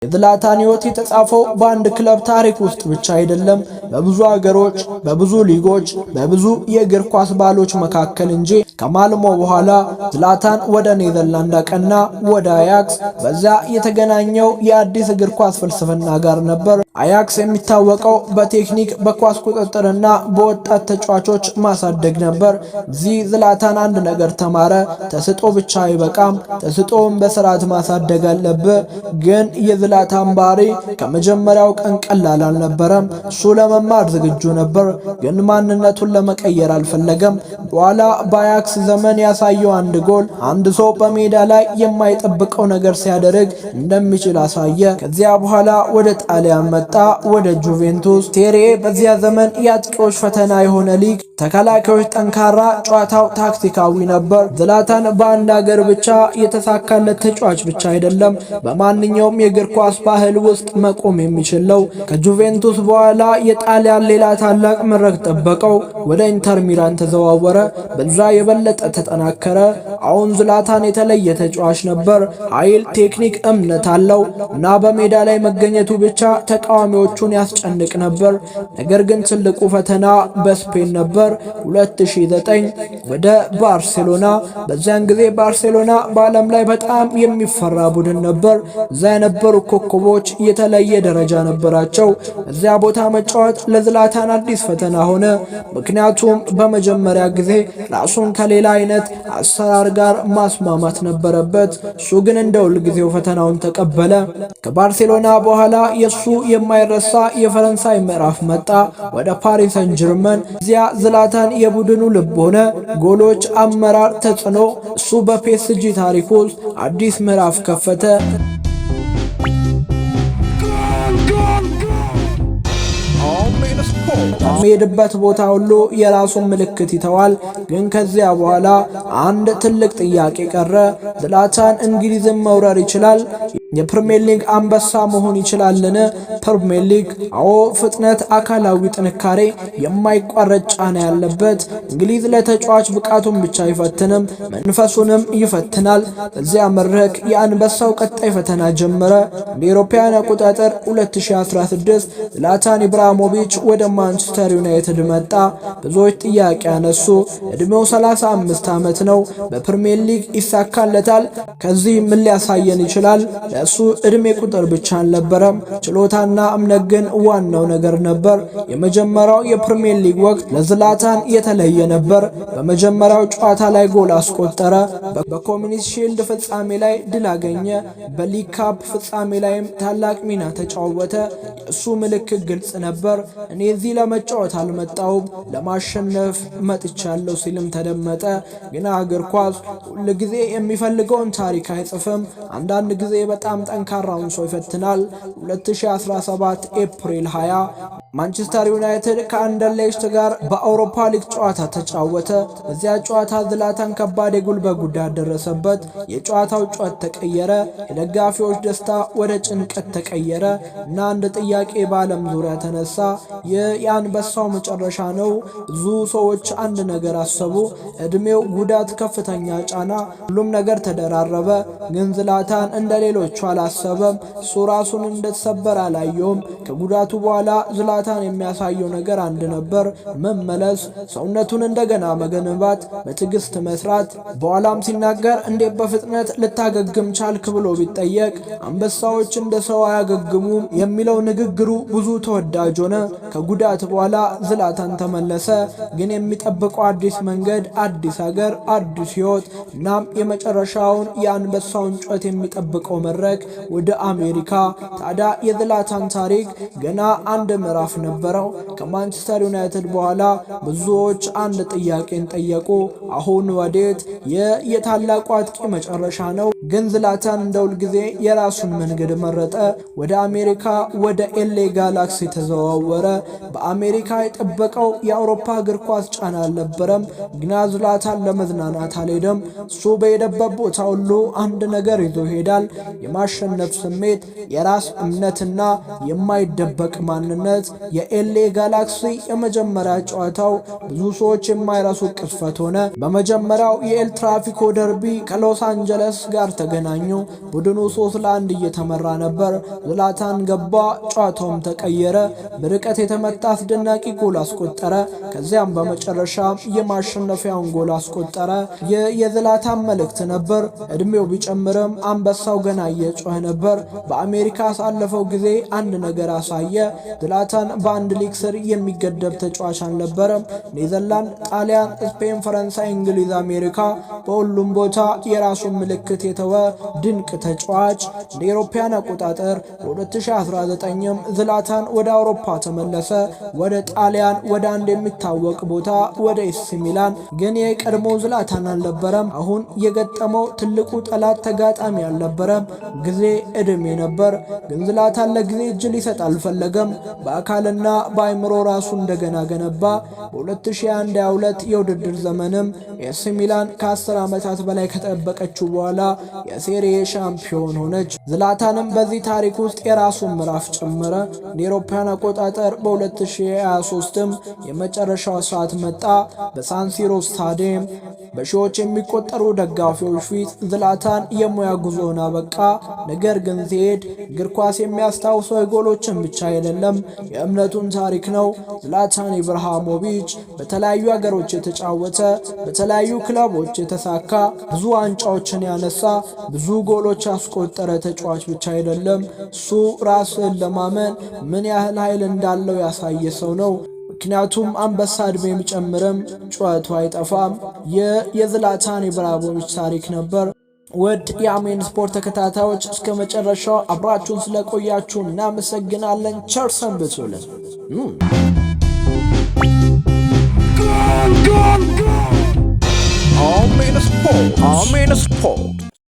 የዝላታን ሕይወት የተጻፈው በአንድ ክለብ ታሪክ ውስጥ ብቻ አይደለም፣ በብዙ አገሮች፣ በብዙ ሊጎች፣ በብዙ የእግር ኳስ ባሎች መካከል እንጂ። ከማልሞ በኋላ ዝላታን ወደ ኔዘርላንድ አቀና፣ ወደ አያክስ። በዚያ የተገናኘው የአዲስ እግር ኳስ ፍልስፍና ጋር ነበር። አያክስ የሚታወቀው በቴክኒክ በኳስ ቁጥጥርና በወጣት ተጫዋቾች ማሳደግ ነበር። እዚህ ዝላታን አንድ ነገር ተማረ። ተስጦ ብቻ አይበቃም፣ ተስጦውን በስርዓት ማሳደግ አለብህ። ግን የዝላታን ባህሪ ከመጀመሪያው ቀን ቀላል አልነበረም። እሱ ለመማር ዝግጁ ነበር፣ ግን ማንነቱን ለመቀየር አልፈለገም። በኋላ በአያክስ ዘመን ያሳየው አንድ ጎል አንድ ሰው በሜዳ ላይ የማይጠብቀው ነገር ሲያደርግ እንደሚችል አሳየ። ከዚያ በኋላ ወደ ጣሊያን መጣ፣ ወደ ጁቬንቱስ። ሴሪኤ በዚያ ዘመን የአጥቂዎች ፈተና የሆነ ሊግ፣ ተከላካዮች ጠንካራ፣ ጨዋታው ታክቲካዊ ነበር። ዝላታን በአንድ ሀገር ብቻ የተሳካለት ተጫዋች ብቻ አይደለም፣ በማንኛውም የእግር ኳስ ባህል ውስጥ መቆም የሚችል ነው። ከጁቬንቱስ በኋላ የጣሊያን ሌላ ታላቅ መድረክ ጠበቀው። ወደ ኢንተር ሚላን ተዘዋወረ፣ በዛ የበለጠ ተጠናከረ። አሁን ዝላታን የተለየ ተጫዋች ነበር። ኃይል፣ ቴክኒክ፣ እምነት አለው እና በሜዳ ላይ መገኘቱ ብቻ ተቃዋሚዎቹን ያስጨንቅ ነበር። ነገር ግን ትልቁ ፈተና በስፔን ነበር። 2009 ወደ ባርሴሎና። በዚያን ጊዜ ባርሴሎና በዓለም ላይ በጣም የሚፈራ ቡድን ነበር። እዛ የነበሩ ኮከቦች የተለየ ደረጃ ነበራቸው። እዚያ ቦታ መጫወት ለዝላታን አዲስ ፈተና ሆነ። ምክንያቱም በመጀመሪያ ጊዜ ራሱን ከሌላ አይነት አሰራር ጋር ማስማማት ነበረበት። እሱ ግን እንደ ሁልጊዜው ፈተናውን ተቀበለ። ከባርሴሎና በኋላ የሱ የማይረሳ የፈረንሳይ ምዕራፍ መጣ፣ ወደ ፓሪስ ሰን ጀርመን። እዚያ ዝላታን የቡድኑ ልብ ሆነ። ጎሎች፣ አመራር፣ ተጽዕኖ። እሱ በፒኤስጂ ታሪክ ውስጥ አዲስ ምዕራፍ ከፈተ። የሚሄድበት ቦታ ሁሉ የራሱን ምልክት ይተዋል። ግን ከዚያ በኋላ አንድ ትልቅ ጥያቄ ቀረ። ዝላታን እንግሊዝን መውረር ይችላል? የፕሪሚየር ሊግ አንበሳ መሆን ይችላልን? ፕሪሚየር ሊግ አዎ፣ ፍጥነት፣ አካላዊ ጥንካሬ፣ የማይቋረጥ ጫና ያለበት። እንግሊዝ ለተጫዋች ብቃቱን ብቻ አይፈትንም፣ መንፈሱንም ይፈትናል። በዚያ መድረክ የአንበሳው ቀጣይ ፈተና ጀመረ። እንደ አውሮፓውያን አቆጣጠር 2016 ዝላታን ኢብራሂሞቪች ወደ ማንቸስተር ዩናይትድ መጣ። ብዙዎች ጥያቄ ያነሱ። እድሜው 35 ዓመት ነው። በፕሪሚየር ሊግ ይሳካለታል? ከዚህ ምን ሊያሳየን ይችላል? ለእሱ እድሜ ቁጥር ብቻ አልነበረም፣ ችሎታና እምነት ግን ዋናው ነገር ነበር። የመጀመሪያው የፕሪሚየር ሊግ ወቅት ለዝላታን የተለየ ነበር። በመጀመሪያው ጨዋታ ላይ ጎል አስቆጠረ። በኮሚኒቲ ሺልድ ፍጻሜ ላይ ድል አገኘ። በሊግ ካፕ ፍጻሜ ላይም ታላቅ ሚና ተጫወተ። የእሱ ምልክት ግልጽ ነበር። እኔ እዚህ ለመጫወት አልመጣሁም፣ ለማሸነፍ መጥቻለሁ ሲልም ተደመጠ። ግና እግር ኳስ ሁል ጊዜ የሚፈልገውን ታሪክ አይጽፍም። አንዳንድ ጊዜ በጣም ጠንካራውን ሰው ይፈትናል። 2017 ኤፕሪል 20 ማንቸስተር ዩናይትድ ከአንደርሌክት ጋር በአውሮፓ ሊግ ጨዋታ ተጫወተ። በዚያ ጨዋታ ዝላታን ከባድ የጉልበት ጉዳት ደረሰበት። የጨዋታው ጨዋታ ተቀየረ። የደጋፊዎች ደስታ ወደ ጭንቀት ተቀየረ እና አንድ ጥያቄ በዓለም ዙሪያ ተነሳ። የአንበሳው መጨረሻ ነው? ብዙ ሰዎች አንድ ነገር አሰቡ። እድሜው፣ ጉዳት፣ ከፍተኛ ጫና፣ ሁሉም ነገር ተደራረበ። ግን ዝላታን እንደ ሌሎቹ አላሰበም። እሱ ራሱን እንደተሰበረ አላየውም። ከጉዳቱ በኋላ ዝላታን የሚያሳየው ነገር አንድ ነበር፣ መመለስ፣ ሰውነቱን እንደገና መገንባት፣ በትዕግስት መስራት። በኋላም ሲናገር እንዴት በፍጥነት ልታገግም ቻልክ ብሎ ቢጠየቅ አንበሳዎች እንደ ሰው አያገግሙም የሚለው ንግግሩ ብዙ ተወዳጅ ሆነ። ከጉዳት በኋላ ዝላታን ተመለሰ፣ ግን የሚጠብቀው አዲስ መንገድ፣ አዲስ ሀገር፣ አዲስ ህይወት። እናም የመጨረሻውን የአንበሳውን ጩኸት የሚጠብቀው መድረክ ወደ አሜሪካ። ታዲያ የዝላታን ታሪክ ገና አንድ ምዕራፍ ነበረው። ከማንቸስተር ዩናይትድ በኋላ ብዙዎች አንድ ጥያቄን ጠየቁ፣ አሁን ወዴት? የታላቁ አጥቂ መጨረሻ ነው። ግን ዝላታን እንደ ሁልጊዜ የራሱን መንገድ መረጠ። ወደ አሜሪካ፣ ወደ ኤልኤ ጋላክሲ ተዘዋወረ። በአሜሪካ የጠበቀው የአውሮፓ እግር ኳስ ጫና አልነበረም። ግና ዝላታን ለመዝናናት አልሄደም። እሱ በሄደበት ቦታ ሁሉ አንድ ነገር ይዞ ይሄዳል፣ የማሸነፍ ስሜት፣ የራስ እምነትና የማይደበቅ ማንነት። የኤልኤ ጋላክሲ የመጀመሪያ ጨዋታው ብዙ ሰዎች የማይረሱ ቅስፈት ሆነ። በመጀመሪያው የኤል ትራፊኮ ደርቢ ከሎስ አንጀለስ ጋር ተገናኙ። ቡድኑ 3-1 እየተመራ ነበር። ዝላታን ገባ፣ ጨዋታውም ተቀየረ። በርቀት የተመታ አስደናቂ ጎል አስቆጠረ። ከዚያም በመጨረሻ የማሸነፊያውን ጎል አስቆጠረ። የዝላታን መልእክት ነበር። እድሜው ቢጨምርም አንበሳው ገና እየጮኸ ነበር። በአሜሪካ ያሳለፈው ጊዜ አንድ ነገር አሳየ። ዝላታን በአንድ ሊግ ስር የሚገደብ ተጫዋች አልነበረም። ኔዘርላንድ፣ ጣሊያን፣ ስፔን፣ ፈረንሳይ፣ እንግሊዝ፣ አሜሪካ በሁሉም ቦታ የራሱን ምልክት የተወ ድንቅ ተጫዋች። እንደ አውሮፓውያን አቆጣጠር በ2019ም ዝላታን ወደ አውሮፓ ተመለሰ። ወደ ጣሊያን፣ ወደ አንድ የሚታወቅ ቦታ፣ ወደ ኤሲ ሚላን። ግን የቀድሞ ዝላታን አልነበረም። አሁን የገጠመው ትልቁ ጠላት ተጋጣሚ አልነበረም፣ ጊዜ እድሜ ነበር። ግን ዝላታን ለጊዜ እጅ ሊሰጥ አልፈለገም። በአካልና በአይምሮ ራሱ እንደገና ገነባ። በ2021-22 የውድድር ዘመንም ኤሲ ሚላን ከ10 ዓመታት በላይ ከጠበቀችው በኋላ የሴሪኤ ሻምፒዮን ሆነች። ዝላታንም በዚህ ታሪክ ውስጥ የራሱን ምዕራፍ ጨመረ። እንደ አውሮፓውያን አቆጣጠር በ2023ም የመጨረሻው ሰዓት መጣ። በሳንሲሮ ስታዲየም በሺዎች የሚቆጠሩ ደጋፊዎች ፊት ዝላታን የሙያ ጉዞውን አበቃ። ነገር ግን ሲሄድ እግር ኳስ የሚያስታውሰው የጎሎችን ብቻ አይደለም፣ የእምነቱን ታሪክ ነው። ዝላታን ኢብራሂሞቪች በተለያዩ ሀገሮች የተጫወተ፣ በተለያዩ ክለቦች የተሳካ፣ ብዙ ዋንጫዎችን ያነሳ፣ ብዙ ጎሎች ያስቆጠረ ተጫዋች ብቻ አይደለም። እሱ ራስን ለማመን ምን ያህል ኃይል እንዳለው ያሳየ ሰው ነው። ምክንያቱም አንበሳ እድሜ ቢጨምርም ጩኸቱ አይጠፋም። የዝላታን ኢብራሂሞቪች ታሪክ ነበር። ውድ የአሜን ስፖርት ተከታታዮች እስከ መጨረሻው አብራችሁን ስለቆያችሁ እናመሰግናለን። ቸር ሰንብቱልን። Amen Sport.